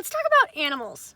Let's talk about animals.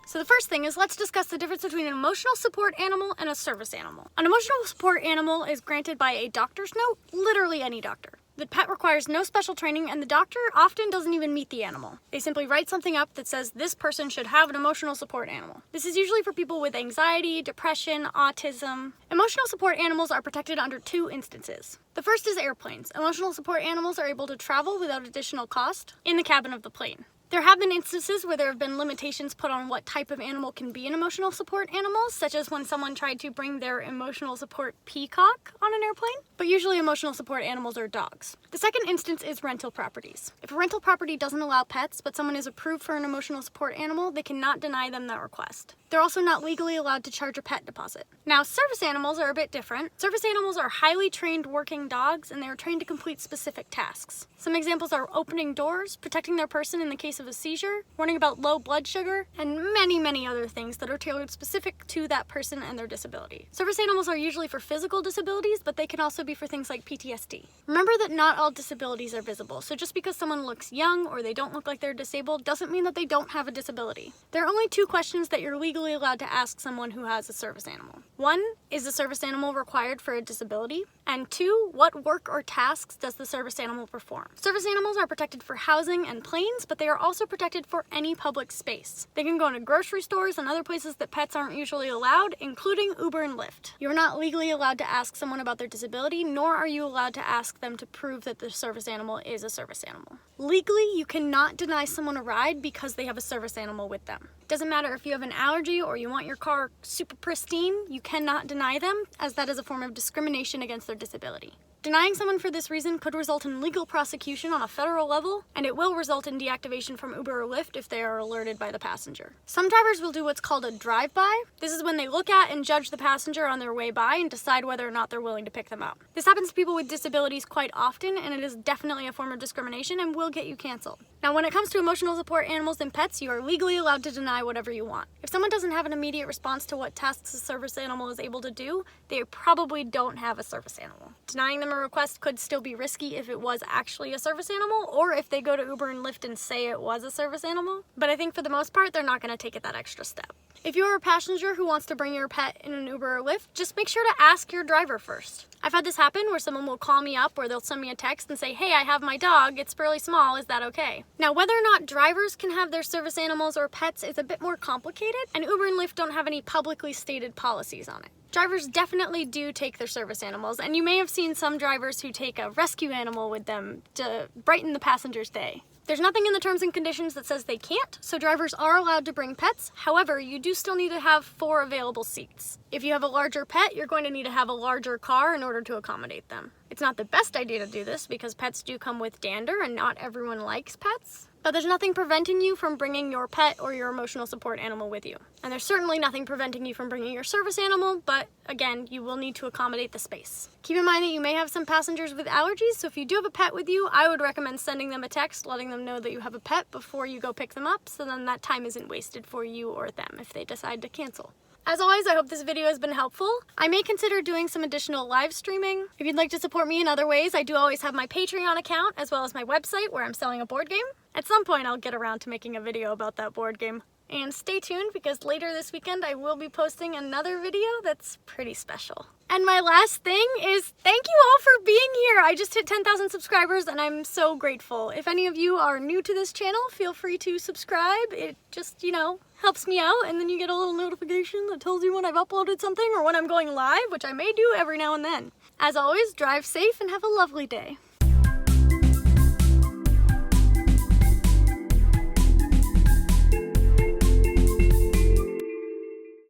So the first thing is, let's discuss the difference between an emotional support animal and a service animal. An emotional support animal is granted by a doctor's note, literally any doctor. The pet requires no special training, and the doctor often doesn't even meet the animal. They simply write something up that says this person should have an emotional support animal. This is usually for people with anxiety, depression, autism. Emotional support animals are protected under two instances. The first is airplanes. Emotional support animals are able to travel without additional cost in the cabin of the plane. There have been instances where there have been limitations put on what type of animal can be an emotional support animal, such as when someone tried to bring their emotional support peacock on an airplane, but usually emotional support animals are dogs. The second instance is rental properties. If a rental property doesn't allow pets, but someone is approved for an emotional support animal, they cannot deny them that request. They're also not legally allowed to charge a pet deposit. Now, service animals are a bit different. Service animals are highly trained working dogs, and they are trained to complete specific tasks. Some examples are opening doors, protecting their person in the case of a seizure, warning about low blood sugar, and many other things that are tailored specific to that person and their disability. Service animals are usually for physical disabilities, but they can also be for things like PTSD. Remember that not all disabilities are visible, so just because someone looks young or they don't look like they're disabled doesn't mean that they don't have a disability. There are only two questions that you're legally allowed to ask someone who has a service animal. One, is the service animal required for a disability? And two, what work or tasks does the service animal perform? Service animals are protected for housing and planes, but they are also protected for any public space. They can go into grocery stores and other places that pets aren't usually allowed, including Uber and Lyft. You're not legally allowed to ask someone about their disability, nor are you allowed to ask them to prove that the service animal is a service animal. Legally, you cannot deny someone a ride because they have a service animal with them. Doesn't matter if you have an allergy or you want your car super pristine, you cannot deny them, as that is a form of discrimination against their disability. Denying someone for this reason could result in legal prosecution on a federal level, and it will result in deactivation from Uber or Lyft if they are alerted by the passenger. Some drivers will do what's called a drive-by. This is when they look at and judge the passenger on their way by and decide whether or not they're willing to pick them up. This happens to people with disabilities quite often, and it is definitely a form of discrimination and will get you canceled. Now, when it comes to emotional support animals and pets, you are legally allowed to deny whatever you want. If someone doesn't have an immediate response to what tasks a service animal is able to do, they probably don't have a service animal. Denying them a request could still be risky if it was actually a service animal, or if they go to Uber and Lyft and say it was a service animal. But I think for the most part, they're not going to take it that extra step. If you're a passenger who wants to bring your pet in an Uber or Lyft, just make sure to ask your driver first. I've had this happen where someone will call me up or they'll send me a text and say, hey, I have my dog, it's fairly small, is that okay? Now, whether or not drivers can have their service animals or pets is a bit more complicated, and Uber and Lyft don't have any publicly stated policies on it. Drivers definitely do take their service animals, and you may have seen some drivers who take a rescue animal with them to brighten the passenger's day. There's nothing in the terms and conditions that says they can't, so drivers are allowed to bring pets. However, you do still need to have 4 available seats. If you have a larger pet, you're going to need to have a larger car in order to accommodate them. It's not the best idea to do this because pets do come with dander and not everyone likes pets. But there's nothing preventing you from bringing your pet or your emotional support animal with you. And there's certainly nothing preventing you from bringing your service animal, but again, you will need to accommodate the space. Keep in mind that you may have some passengers with allergies, so if you do have a pet with you, I would recommend sending them a text letting them know that you have a pet before you go pick them up, so then that time isn't wasted for you or them if they decide to cancel. As always, I hope this video has been helpful. I may consider doing some additional live streaming. If you'd like to support me in other ways, I do always have my Patreon account as well as my website where I'm selling a board game. At some point, I'll get around to making a video about that board game. And stay tuned because later this weekend I will be posting another video that's pretty special. And my last thing is thank you all for being here. I just hit 10,000 subscribers and I'm so grateful. If any of you are new to this channel, feel free to subscribe. It just, helps me out, and then you get a little notification that tells you when I've uploaded something or when I'm going live, which I may do every now and then. As always, drive safe and have a lovely day.